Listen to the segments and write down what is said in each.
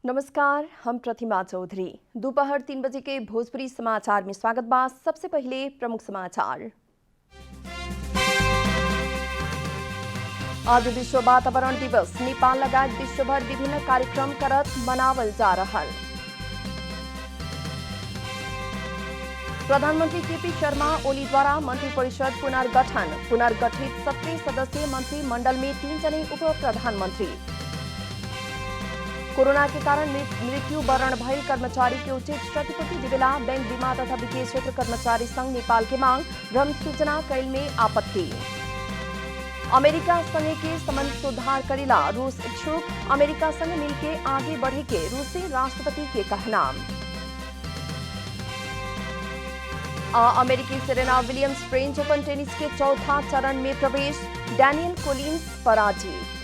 नमस्कार, हम प्रतिमा चौधरी। दोपहर 3 बजे के भोजपुरी समाचार में स्वागत बा। सबसे पहले प्रमुख समाचार। आज विश्व वातावरण दिवस नेपाल लगायत विश्वभर विभिन्न कार्यक्रम करत मनावल जा रहल। प्रधानमंत्री केपी शर्मा ओली द्वारा मंत्री परिषद पुनर्गठित 17 सदस्यीय मंत्रिमंडल में 3 जने उप प्रधानमंत्री। कोरोना के कारण मृत्यु वरण भयल कर्मचारी के उचित क्षतिपूर्ति दिवेला बैंक बीमा तथा वित्तीय क्षेत्र कर्मचारी संघ नेपाल के मांग भ्रम सूचना कैल में आपत्ति। अमेरिका संघ के संबंध सुधार करेला रूस इच्छुक, अमेरिका संग मिलके आगे बढ़े के रूसी राष्ट्रपति के कहना। अमेरिकी Serena Williams French open tennis के चौथा चरण में प्रवेश, डैनियल कोलिन्स पराजित।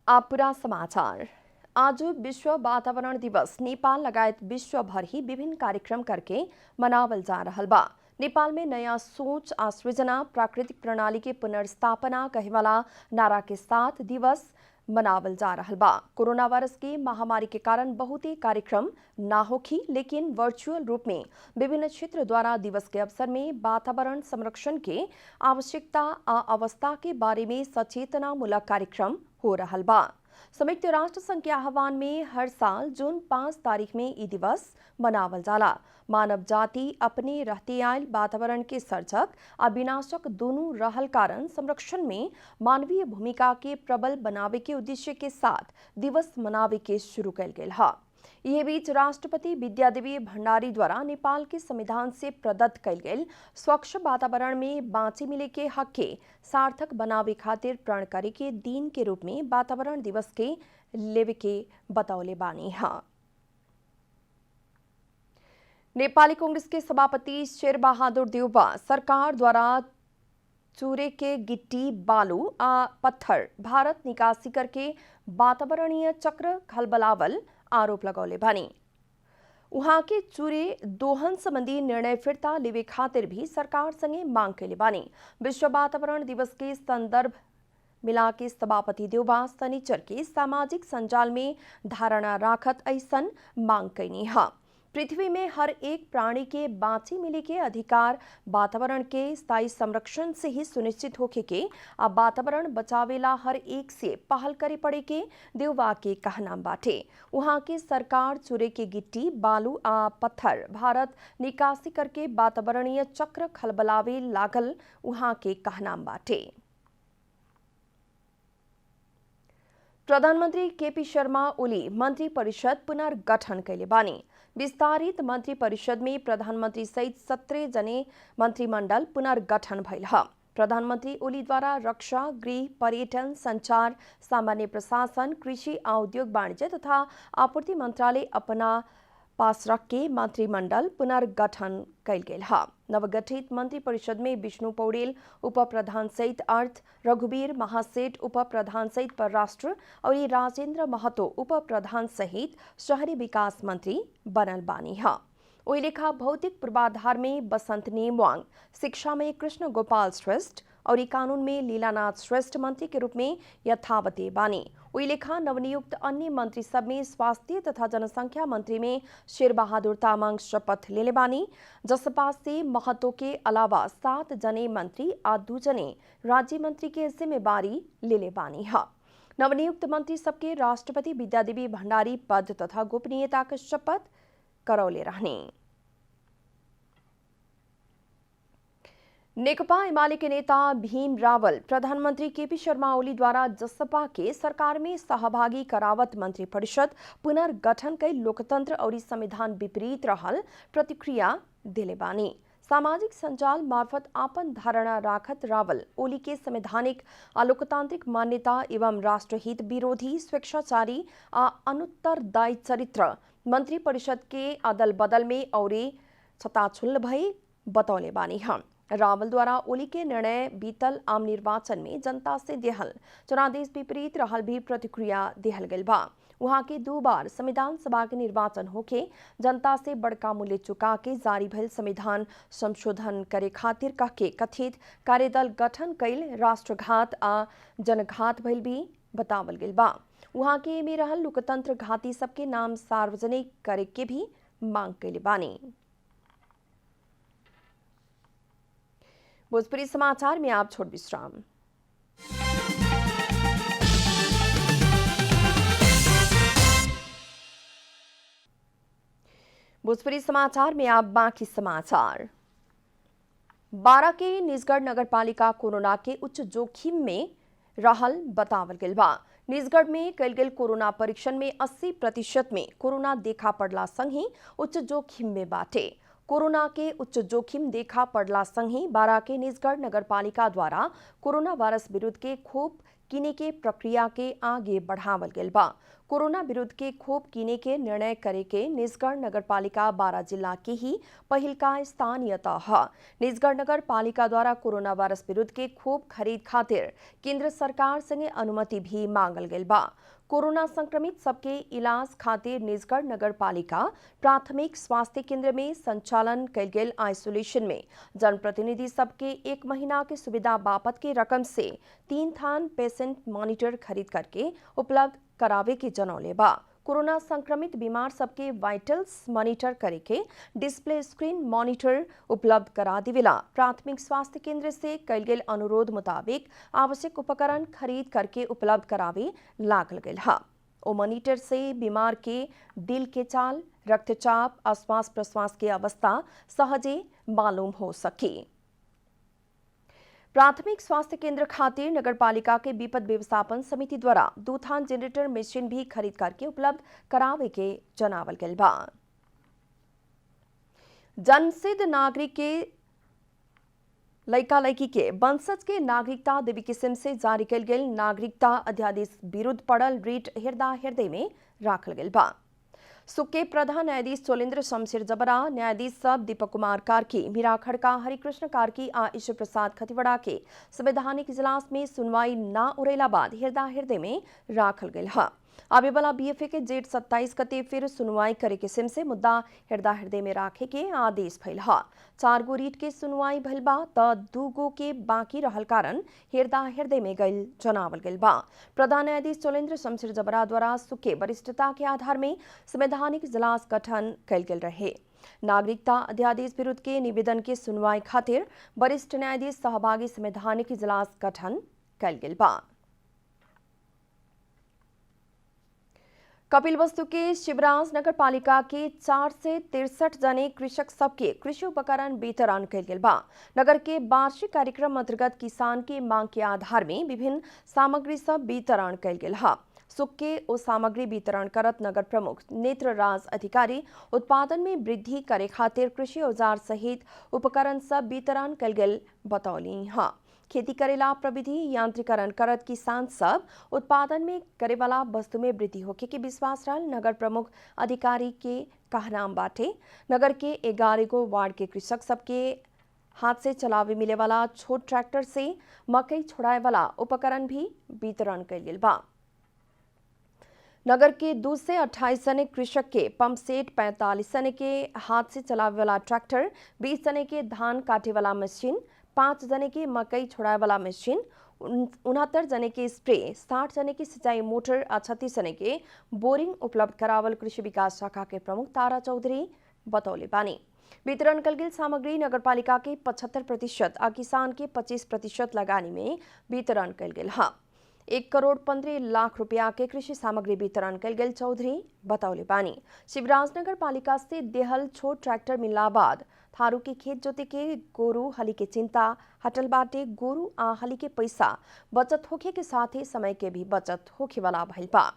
अब पूरा समाचार। आज विश्व वातावरण दिवस नेपाल लगायत विश्वभर ही विभिन्न कार्यक्रम करके मनावल जा रहल बा। नेपाल में नया सोच आ सृजना, प्राकृतिक प्रणाली के पुनर्स्थापना कहेवाला नारा के साथ दिवस मनावल जा रहल बा। कोरोना वायरस की महामारी के कारण बहुत ही कार्यक्रम ना होखी, लेकिन वर्चुअल रूप में विभिन्न क्षेत्र द्वारा दिवस के अवसर में वातावरण संरक्षण के आवश्यकता आ अवस्था के बारे में सचेतनामूलक कार्यक्रम हो रहल बा। संयुक्त राष्ट्र संघ के आह्वान में हर साल जून 5 तारीख में ई दिवस मनावल जाला। मानव जाति अपने रहते आयल वातावरण के सर्जक आ विनाशक दोनों रहल कारण संरक्षण में मानवीय भूमिका के प्रबल बनावे के उद्देश्य के साथ दिवस मनावे के शुरू कैल गेल है। यह बीच राष्ट्रपति विद्यादेवी भंडारी द्वारा नेपाल के संविधान से प्रदत्त कैल गेल स्वच्छ वातावरण में बाँचे मिले के हक के सार्थक बनावे खातिर प्रण करे के दिन के रूप में वातावरण दिवस के लेवे के बतौले बानी है। नेपाली कांग्रेस के सभापति शेरबहादुर देउवा सरकार द्वारा चूरे के गिट्टी, बालू आ पत्थर भारत निकासी करके वातावरणीय चक्र खलबलावल आरोप लगौले बानी। उहाँ के चूरे दोहन संबंधी निर्णय फिरता लेवे खातिर भी सरकार संगे मांग कैले बानी। विश्व वातावरण दिवस के संदर्भ मिला के सभापति देउवा शनिचर के सामाजिक संजाल में धारणा राखत ऐसन मांग कैनी है। पृथ्वी में हर एक प्राणी के बाँचे मिले के अधिकार वातावरण के स्थायी संरक्षण से ही सुनिश्चित होके के आ वातावरण बचावेला हर एक से पहल करे पड़े के देउवा के कहना बाटे। वहाँ के सरकार चूरे के गिट्टी, बालू आ पत्थर भारत निकासी करके वातावरणीय चक्र खलबलावे लागल वहाँ के कहना बाटे। प्रधानमंत्री केपी शर्मा ओली मंत्री परिषद पुनर्गठन कैले बानी। विस्तारित मंत्री परिषद में प्रधानमंत्री सहित 17 जने मंत्रिमंडल पुनर्गठन भइल है। प्रधानमंत्री ओली द्वारा रक्षा, गृह, पर्यटन, संचार, सामान्य प्रशासन, कृषि, उद्योग, वाणिज्य तथा आपूर्ति मंत्रालय अपना पास रख के मंत्रिमंडल पुनर्गठन कैल गेल है। नवगठित मंत्री परिषद में विष्णु पौडेल उप प्रधान सहित अर्थ, रघुवीर महासेठ उप प्रधान सहित परराष्ट्र और राजेंद्र महतो उप प्रधान सहित शहरी विकास मंत्री बनल बानी है। ओई लेखा भौतिक पूर्वाधार में बसंत नेमवांग, शिक्षा में कृष्ण गोपाल श्रेष्ठ और कानून में लीलानाथ श्रेष्ठ मंत्री के रूप में यथावते बानी। ओई लेखा नवनियुक्त अन्य मंत्री सब में स्वास्थ्य तथा जनसंख्या मंत्री में शेरबहादुर तामाङ शपथ लेले बानी। जसपा से महतो के अलावा 7 जने मंत्री आ 2 जने राज्य मंत्री के जिम्मेवारी लेले बानी है। नवनियुक्त मंत्री सबके राष्ट्रपति विद्यादेवी भंडारी पद तथा गोपनीयता का शपथ करौले रहने। नेकपा एमाले के नेता भीम रावल प्रधानमंत्री केपी शर्मा ओली द्वारा जसपा के सरकार में सहभागी करावत मंत्री परिषद पुनर्गठन के लोकतंत्र और संविधान विपरीत रहल प्रतिक्रिया दिले बानी। सामाजिक संजाल मार्फत आपन धारणा राखत रावल ओली के संवैधानिक लोकतांत्रिक मान्यता एवं राष्ट्रहित विरोधी, स्वेच्छाचारी आ अनुत्तरदायी चरित्र मंत्री परिषद के अदल बदल में और छताछुल्ल भई बतौले बानी हम। रावल द्वारा ओली के निर्णय बीतल आम निर्वाचन में जनता से देहल जनादेश विपरीत रहल भी प्रतिक्रिया देहल गइल बा। वहां के 2 बार संविधान सभा के निर्वाचन होके जनता से बड़का मूल्य चुका के जारी भइल संविधान संशोधन करे खातिर कह के कथित कार्यदल गठन कइल राष्ट्रघात आ जनघात भइल भी बतावल गइल बा। वहां के में रहल लोकतंत्र घाती सबके नाम सार्वजनिक करे के भी मांग कइले बानी। भोजपुरी समाचार में आप छोट विश्राम। भोजपुरी समाचार में आप बाकी समाचार। 12 के निजगढ़ नगरपालिका कोरोना के उच्च जोखिम में रहल बतावल गइल बा। निजगढ़ में कल गेल कोरोना परीक्षण में 80% में कोरोना देखा पड़ला संग ही उच्च जोखिम में बाटे। कोरोना के उच्च जोखिम देखा पड़ला संग ही 12 के निजगढ़ नगरपालिका द्वारा कोरोना वायरस विरुद्ध के खोप किने के प्रक्रिया के आगे बढ़ावल गेल बा। कोरोना विरुद्ध के खोप किने के निर्णय करे के निजगढ़ नगरपालिका 12 जिला के ही पहिल का स्थानीयता है। निजगढ़ नगर पालिका द्वारा कोरोना वायरस विरुद्ध के खोप खरीद खातिर केंद्र सरकार संगे अनुमति भी मांगल गेल बा। कोरोना संक्रमित सबके इलाज खातिर निजगढ़ नगर पालिका प्राथमिक स्वास्थ्य केंद्र में संचालन कल गेल आइसोलेशन में जनप्रतिनिधि सबके 1 महीना के सुविधा बापत के रकम से 3 थान पेशेंट मॉनिटर खरीद करके उपलब्ध करावे के जनौले बा। कोरोना संक्रमित बीमार सबके वाइटल्स मॉनिटर करे के डिस्प्ले स्क्रीन मॉनिटर उपलब्ध करा दिवेला प्राथमिक स्वास्थ्य केंद्र से कल गेल अनुरोध मुताबिक आवश्यक उपकरण खरीद करके उपलब्ध करावे लागल गेल हा। ओ मॉनिटर से बीमार के दिल के चाल, रक्तचाप, श्वास प्रश्वास के अवस्था सहजे मालूम हो सके। प्राथमिक स्वास्थ्य केंद्र खातिर नगरपालिका के विपद व्यवस्थापन समिति द्वारा 2 थान जनरेटर मशीन भी खरीद करके उपलब्ध करावे के जनावल गेल बा। जनसिद्ध नागरिक के लइका लइकी के वंशज के नागरिकता देवी किस्म से जारी कल गेल नागरिकता अध्यादेश विरुद्ध पड़ल रीट हृदय में राखल गेल बा। सुके प्रधान न्यायाधीश चोलेन्द्र शमशेर जबरा, न्यायाधीश सब दीपक कुमार कार्की, मीरा खड़का, हरिकृष्ण कार्की आ ईश्वर प्रसाद खतिवड़ा के संवैधानिक इजलास में सुनवाई न उड़ेला बाद हृदय में राखल गेल है। आवे वाला बीएफए के जेठ 27 गते फिर सुनवाई करे के सिम से मुद्दा हृदय में राखे के आदेश भइल है। 4 गो रीट के सुनवाई भइल बा त 2 गो के बाकी रहल कारण हृदय में गइल जनावल गेल बा। प्रधान न्यायाधीश चोलेन्द्र शमशेर जबरा द्वारा सुके वरिष्ठता के आधार में संवैधानिक इजलास गठन कल गेल रहे। नागरिकता अध्यादेश विरुद्ध के निवेदन के सुनवाई खातिर वरिष्ठ न्यायाधीश सहभागी संवैधानिक इजलास गठन कल गेल बा। कपिलवस्तु के शिवराज नगर पालिका के 463 जने कृषक सबके कृषि उपकरण वितरण कल गेल बा। नगर के वार्षिक कार्यक्रम अंतर्गत किसान के मांग के आधार में विभिन्न सामग्री सब वितरण कल गेल है। सुख के ओ सामग्री वितरण करत नगर प्रमुख नेत्र राज अधिकारी उत्पादन में वृद्धि करे खातिर कृषि औजार सहित उपकरण सब वितरण कल गेल बतौली है। खेती करेला प्रविधि यांत्रिकरण करत किसान सब उत्पादन में करे वाला वस्तु में वृद्धि होके के विश्वास रहल नगर प्रमुख अधिकारी के कहना बाटे। नगर के 11 गो वार्ड के कृषक सबके हाथ से चलावे मिले वाला छोट ट्रैक्टर से मकई छोड़ाए वाला उपकरण भी वितरण कइल गेल बा। नगर के 2 से 28 जने कृषक के पंप सेट, 45 जने के हाथ से चलावे वाला ट्रैक्टर, 20 जने के धान काटे वाला मशीन, 5 जने के मकई छोड़ाए वाला मशीन, 69 जने के स्प्रे, 60 जने की सिंचाई मोटर और 36 जने के बोरिंग उपलब्ध करावल कृषि विकास शाखा के प्रमुख तारा चौधरी बतौले बानी। वितरण कल गेल सामग्री नगरपालिका के 75% और किसान के 25% लगानी में वितरण कल गेल है। 1 करोड़ 15 लाख रुपया के कृषि सामग्री वितरण कल गेल चौधरी बतौले बानी। शिवराजनगर पालिका से देहल छोट ट्रैक्टर मिलला बाद थारू के खेत जोते के गोरू हली के चिंता हटल बाटे। गोरू आ हली के पैसा बचत होखे के साथ ही समय के भी बचत होखे वाला भइल बा।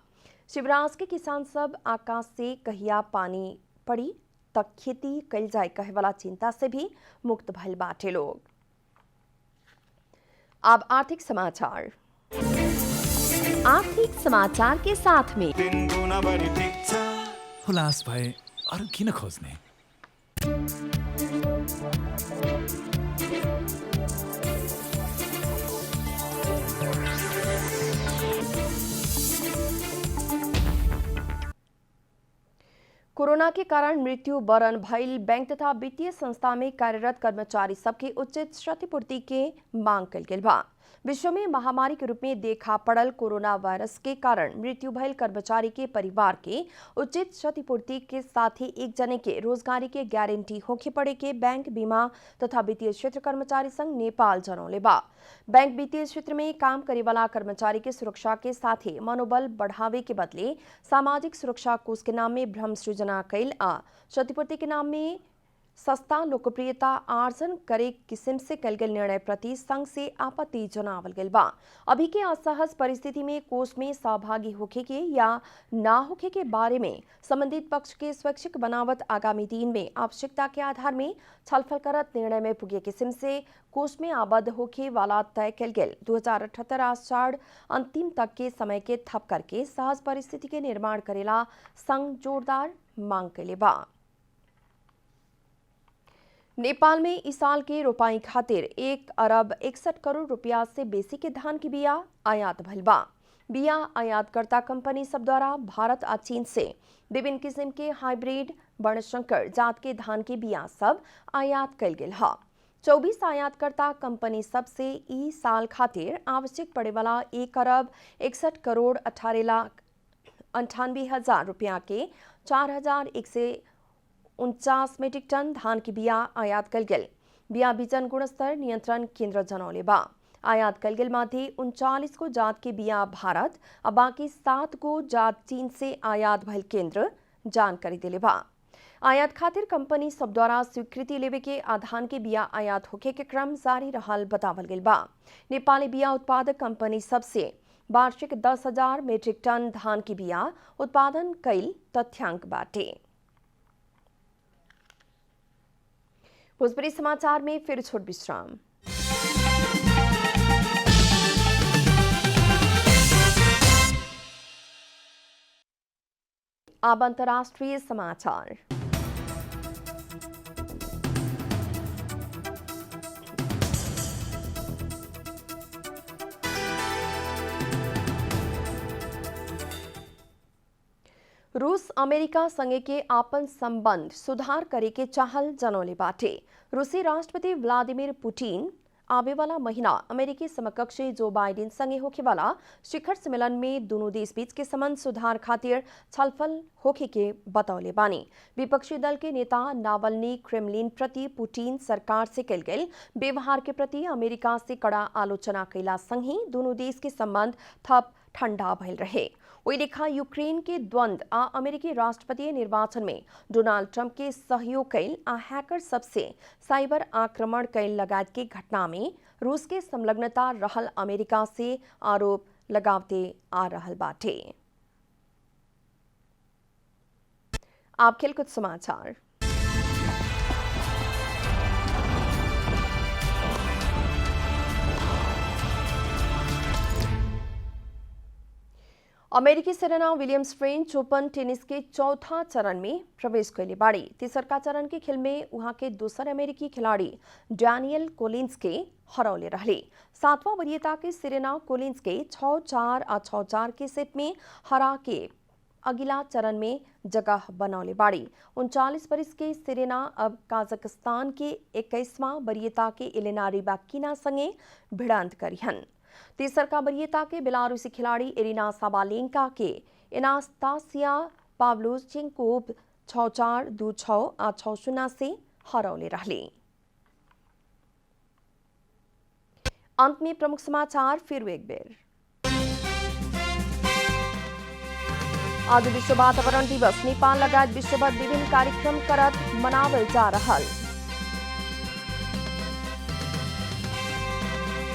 शिवराज के किसान सब आकाश से कहिया पानी पड़ी तक खेती कल जाए कहे वाला चिंता से भी मुक्त भइल बाटे लोग। अब आर्थिक समाचार के साथ में हुलास भए अरू किन खोज्ने। कोरोना के कारण मृत्यु वरण भइल बैंक तथा वित्तीय संस्था में कार्यरत कर्मचारी सबके उचित क्षतिपूर्ति के मांग कल गेल बा। विश्व में महामारी के रूप में देखा पड़ल कोरोना वायरस के कारण मृत्यु भइल कर्मचारी के परिवार के उचित क्षतिपूर्ति के साथ ही एक जने के रोजगारी के गारंटी होखे पड़े के बैंक बीमा तथा वित्तीय क्षेत्र कर्मचारी संघ नेपाल जनौले बा। बैंक वित्तीय क्षेत्र में काम करे वाला कर्मचारी के सुरक्षा के साथ ही मनोबल बढ़ावे के बदले सामाजिक सुरक्षा कोष के नाम में भ्रम सृजना कैल आ क्षतिपूर्ति के नाम में सस्ता लोकप्रियता आर्जन करे किस्म से कल गेल निर्णय प्रति संघ से आपत्ति जनावल गेल बा। अभी के असहज परिस्थिति में कोष में सहभागी होखे के या ना होखे के बारे में संबंधित पक्ष के स्वैच्छिक बनावट आगामी दिन में आवश्यकता के आधार में छलफल करत निर्णय में पुगे किस्म से कोष में आबद्ध होखे वाला तय कल गेल 2078 आषाढ़ अंतिम तक के समय के थप करके सहज परिस्थिति के निर्माण करेला संघ जोरदार मांग कैले बा। नेपाल में इस साल के रोपाई खातिर 1 अरब 61 करोड़ रुपया से बेसी के धान की बिया आयात भइल बा। बिया आयातकर्ता कंपनी सब द्वारा भारत आ चीन से विभिन्न किस्म के हाइब्रिड वर्णशंकर जात के धान के बिया सब आयात कल गेल है। 24 आयातकर्ता कंपनी सब से ई साल खातिर आवश्यक पड़े वाला 1 अरब 61 करोड़ 18 लाख 98 हजार रुपया के 4149 मीट्रिक टन धान की बिया आयात कल गेल। बिया बीजन गुणस्तर नियंत्रण केंद्र जनौले बा। आयात कल गेल माथे 39 को जात के बिया भारत और बाकी 7 को जात चीन से आयात भइल केंद्र जानकारी दिले बा। आयात खातिर कंपनी सब द्वारा स्वीकृति लेवे के आधान के बिया आयात होके के क्रम जारी रहल बतावल गेल बा। नेपाली बिया उत्पादक कंपनी सब से वार्षिक 10,000 मीट्रिक टन धान की बिया उत्पादन कईल तथ्यांक बाटे। भोजपुरी समाचार में फिर छोट विश्राम। अब अंतर्राष्ट्रीय समाचार। रूस अमेरिका संगे के आपन संबंध सुधार करे के चाहल जनौले बाटे। रूसी राष्ट्रपति व्लादिमीर पुतिन आवे वाला महीना अमेरिकी समकक्षी जो बाइडेन संगे होखे वाला शिखर सम्मेलन में दोनों देश बीच के संबंध सुधार खातिर छलफल होखे के बतौले बानी। विपक्षी दल के नेता नावल्नी क्रेमलिन प्रति पुतिन सरकार से कल गेल व्यवहार के प्रति अमेरिका से कड़ा आलोचना कैला संग ही दोनों देश के संबंध थप ठंडा भइल रहे। वही देखा यूक्रेन के द्वंद्व आ अमेरिकी राष्ट्रपति निर्वाचन में डोनाल्ड ट्रंप के सहयोग कैल आ हैकर सबसे साइबर आक्रमण कैल लगायत के घटना में रूस के संलग्नता रहल अमेरिका से आरोप लगावते आ रहल बाटे। आप खेलकूद समाचार। अमेरिकी Serena Williams French open tennis के चौथा चरण में प्रवेश कैले बाड़ी। तीसरका चरण के खेल में वहां के दूसरे अमेरिकी खिलाड़ी डैनियल कोलिन्स के हरौले रहले। 7वां वरीयता के सेरेना कोलिन्स के 6-4 और 6-4 के सेट में हरा के अगला चरण में जगह बनौले बाड़ी। 39 वर्ष के सेरेना अब काजाकिस्तान के 21वां वरीयता के एलेना रिबाकिना संगे भिड़ंत करिहन। तीसरका वरीयता के बेलारूसी खिलाड़ी एरिना साबालेंका के एनास्तासिया पाव्लोचेंकोव 6-4, 2-6 और 6-0 से हरौले रहले। अंत में प्रमुख समाचार फिर एक बेर। आज विश्व वातावरण दिवस नेपाल लगायत विश्वभर विभिन्न कार्यक्रम करत मनावल जा रहल।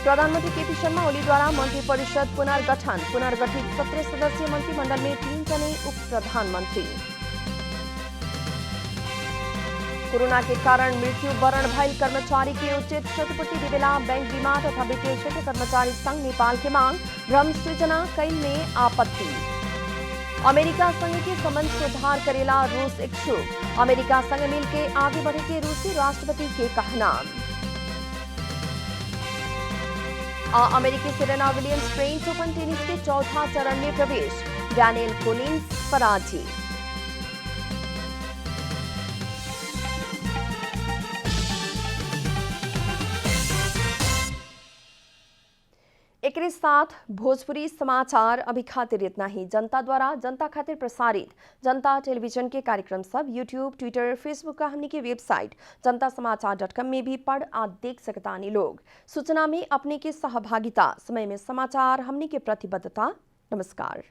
प्रधानमंत्री केपी शर्मा ओली द्वारा मंत्री परिषद पुनर्गठन। पुनर्गठित 17 सदस्यीय मंत्रिमंडल में 3 जने उप प्रधानमंत्री। कोरोना के कारण मृत्यु वरण भइल कर्मचारी के उचित क्षतिपूर्ति देवेला बैंक बीमा तथा वित्तीय क्षेत्र कर्मचारी संघ नेपाल के मांग। भ्रम सृजना कैल में आपत्ति। अमेरिका संघ के संबंध सुधार करेला रूस इच्छुक। अमेरिका संग मिलके आगे बढ़े के रूसी राष्ट्रपति के कहना। अमेरिकी Serena Williams French open tennis के चौथा चरण में प्रवेश। डैनियल कोलिन्स पराजित। एकरे साथ भोजपुरी समाचार अभी खातिर इतना ही। जनता द्वारा जनता खातिर प्रसारित जनता टेलीविजन के कार्यक्रम सब यूट्यूब, ट्विटर, फेसबुक का हमनी के वेबसाइट जनतासमाचार.com में भी पढ़ आ देख सकतानी लोग। सूचना में अपने के सहभागिता, समय में समाचार हमनी के प्रतिबद्धता। नमस्कार।